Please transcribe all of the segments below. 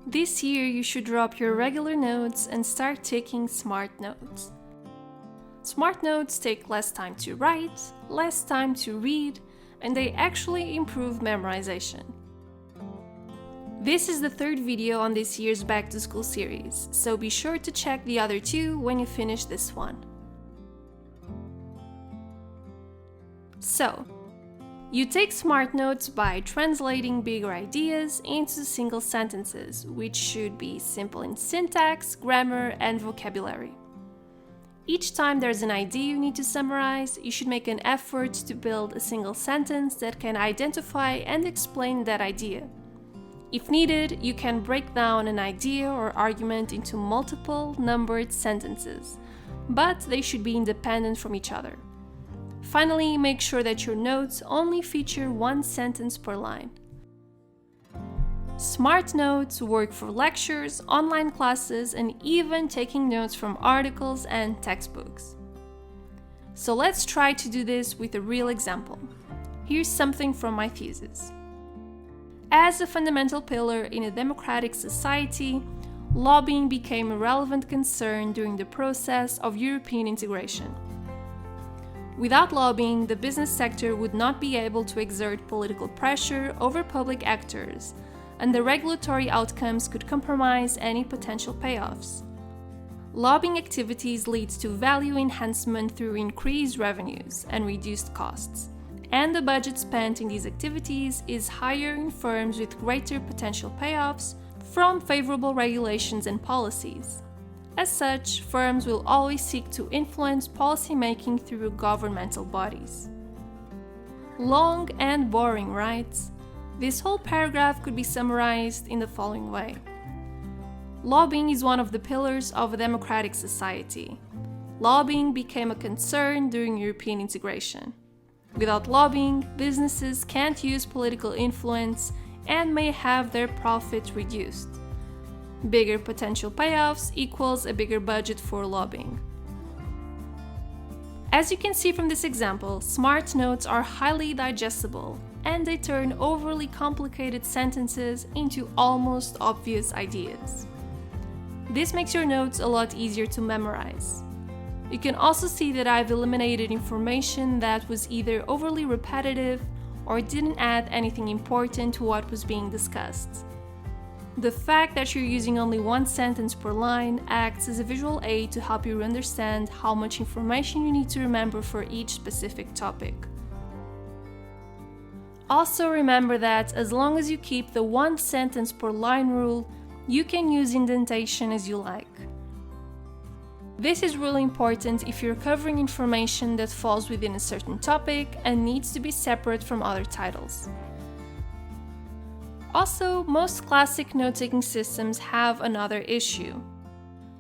This year, you should drop your regular notes and start taking smart notes. Smart notes take less time to write, less time to read, and they actually improve memorization. This is the third video on this year's Back to School series, so be sure to check the other two when you finish this one. So, you take smart notes by translating bigger ideas into single sentences, which should be simple in syntax, grammar, and vocabulary. Each time there's an idea you need to summarize, you should make an effort to build a single sentence that can identify and explain that idea. If needed, you can break down an idea or argument into multiple numbered sentences, but they should be independent from each other. Finally, make sure that your notes only feature one sentence per line. Smart notes work for lectures, online classes, and even taking notes from articles and textbooks. So let's try to do this with a real example. Here's something from my thesis. As a fundamental pillar in a democratic society, lobbying became a relevant concern during the process of European integration. Without lobbying, the business sector would not be able to exert political pressure over public actors, and the regulatory outcomes could compromise any potential payoffs. Lobbying activities lead to value enhancement through increased revenues and reduced costs, and the budget spent in these activities is higher in firms with greater potential payoffs from favorable regulations and policies. As such, firms will always seek to influence policymaking through governmental bodies. Long and boring, right? This whole paragraph could be summarized in the following way. Lobbying is one of the pillars of a democratic society. Lobbying became a concern during European integration. Without lobbying, businesses can't use political influence and may have their profits reduced. Bigger potential payoffs equals a bigger budget for lobbying. As you can see from this example, smart notes are highly digestible, and they turn overly complicated sentences into almost obvious ideas. This makes your notes a lot easier to memorize. You can also see that I've eliminated information that was either overly repetitive or didn't add anything important to what was being discussed. The fact that you're using only one sentence per line acts as a visual aid to help you understand how much information you need to remember for each specific topic. Also remember that as long as you keep the one sentence per line rule, you can use indentation as you like. This is really important if you're covering information that falls within a certain topic and needs to be separate from other titles. Also, most classic note-taking systems have another issue.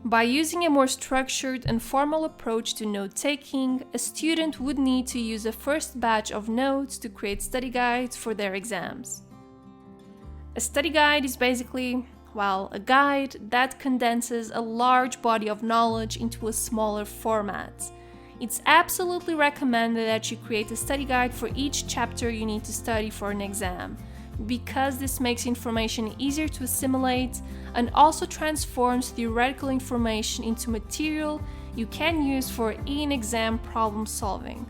By using a more structured and formal approach to note-taking, a student would need to use a first batch of notes to create study guides for their exams. A study guide is basically, well, a guide that condenses a large body of knowledge into a smaller format. It's absolutely recommended that you create a study guide for each chapter you need to study for an exam, because this makes information easier to assimilate and also transforms theoretical information into material you can use for in-exam problem solving.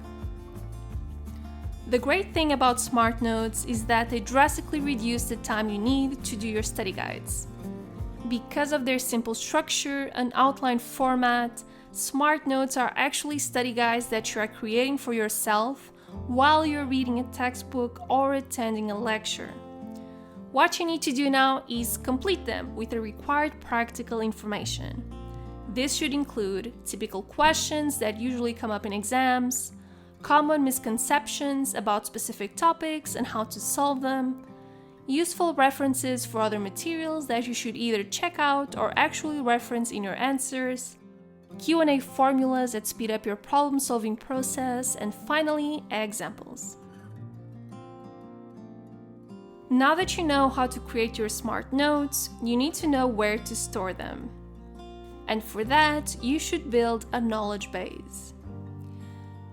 The great thing about smart notes is that they drastically reduce the time you need to do your study guides. Because of their simple structure and outline format, smart notes are actually study guides that you are creating for yourself while you're reading a textbook or attending a lecture. What you need to do now is complete them with the required practical information. This should include typical questions that usually come up in exams, common misconceptions about specific topics and how to solve them, useful references for other materials that you should either check out or actually reference in your answers, Q&A formulas that speed up your problem-solving process, and finally, examples. Now that you know how to create your smart notes, you need to know where to store them. And for that, you should build a knowledge base.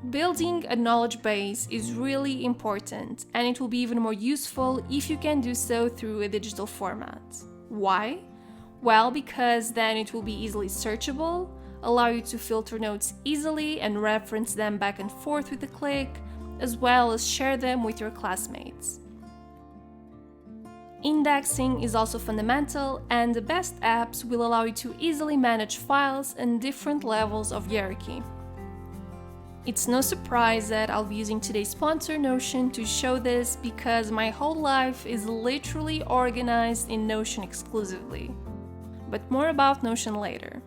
Building a knowledge base is really important, and it will be even more useful if you can do so through a digital format. Why? Well, because then it will be easily searchable, allow you to filter notes easily and reference them back and forth with a click, as well as share them with your classmates. Indexing is also fundamental, and the best apps will allow you to easily manage files and different levels of hierarchy. It's no surprise that I'll be using today's sponsor, Notion, to show this because my whole life is literally organized in Notion exclusively. But more about Notion later.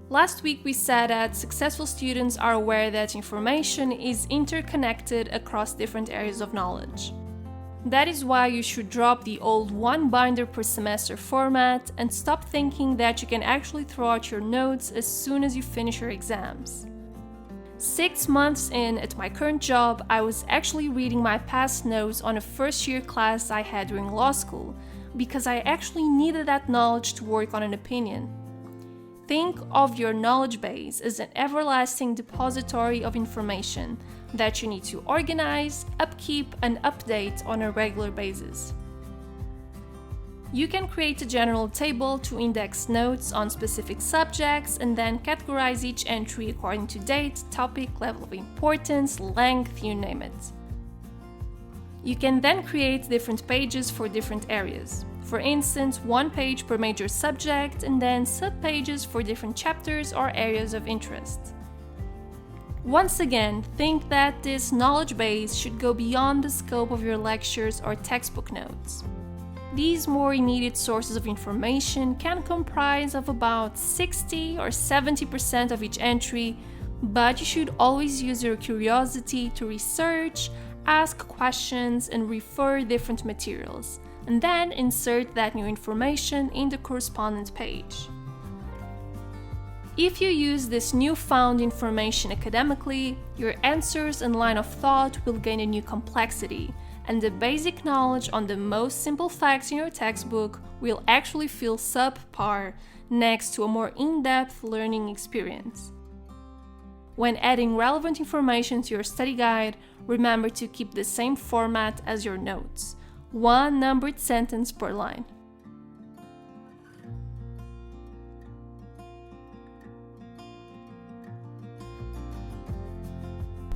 Last week we said that successful students are aware that information is interconnected across different areas of knowledge. That is why you should drop the old one binder per semester format and stop thinking that you can actually throw out your notes as soon as you finish your exams. 6 months in at my current job, I was actually reading my past notes on a first-year class I had during law school because I actually needed that knowledge to work on an opinion. Think of your knowledge base as an everlasting depository of information that you need to organize, upkeep, and update on a regular basis. You can create a general table to index notes on specific subjects and then categorize each entry according to date, topic, level of importance, length, you name it. You can then create different pages for different areas. For instance, one page per major subject and then sub-pages for different chapters or areas of interest. Once again, think that this knowledge base should go beyond the scope of your lectures or textbook notes. These more immediate sources of information can comprise of about 60 or 70% of each entry, but you should always use your curiosity to research, ask questions, and refer different materials, and then insert that new information in the correspondent page. If you use this newfound information academically, your answers and line of thought will gain a new complexity, and the basic knowledge on the most simple facts in your textbook will actually feel subpar next to a more in-depth learning experience. When adding relevant information to your study guide, remember to keep the same format as your notes, one numbered sentence per line.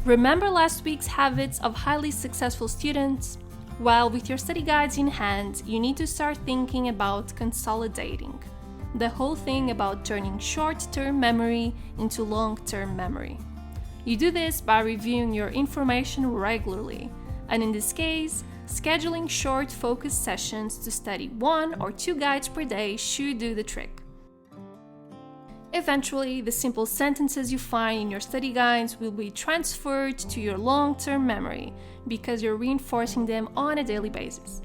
Remember last week's habits of highly successful students? Well, with your study guides in hand, you need to start thinking about consolidating. The whole thing about turning short-term memory into long-term memory. You do this by reviewing your information regularly, and in this case, scheduling short focused sessions to study 1 or 2 guides per day should do the trick. Eventually, the simple sentences you find in your study guides will be transferred to your long-term memory because you're reinforcing them on a daily basis.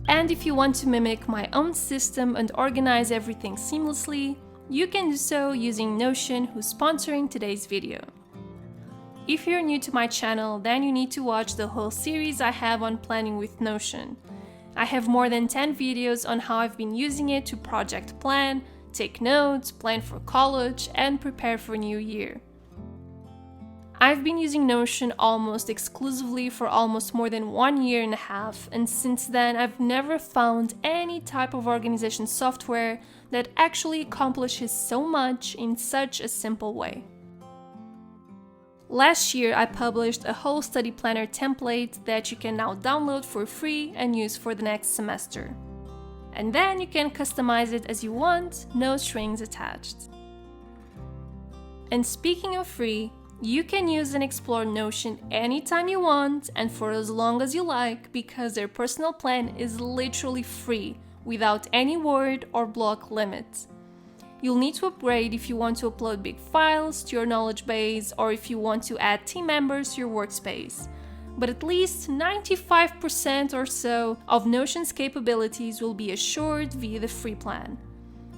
And if you want to mimic my own system and organize everything seamlessly, you can do so using Notion, who's sponsoring today's video. If you're new to my channel, then you need to watch the whole series I have on planning with Notion. I have more than 10 videos on how I've been using it to project plan, take notes, plan for college, and prepare for New Year. I've been using Notion almost exclusively for almost more than 1.5 years, and since then I've never found any type of organization software that actually accomplishes so much in such a simple way. Last year, I published a whole study planner template that you can now download for free and use for the next semester. And then you can customize it as you want, no strings attached. And speaking of free, you can use and explore Notion anytime you want and for as long as you like because their personal plan is literally free without any word or block limit. You'll need to upgrade if you want to upload big files to your knowledge base or if you want to add team members to your workspace. But at least 95% or so of Notion's capabilities will be assured via the free plan.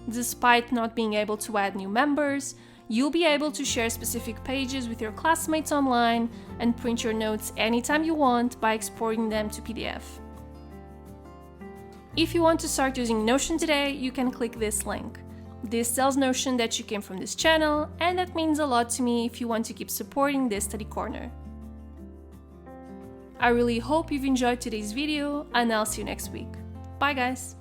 Despite not being able to add new members, you'll be able to share specific pages with your classmates online and print your notes anytime you want by exporting them to PDF. If you want to start using Notion today, you can click this link. This tells Notion that you came from this channel, and that means a lot to me if you want to keep supporting this study corner. I really hope you've enjoyed today's video, and I'll see you next week. Bye guys!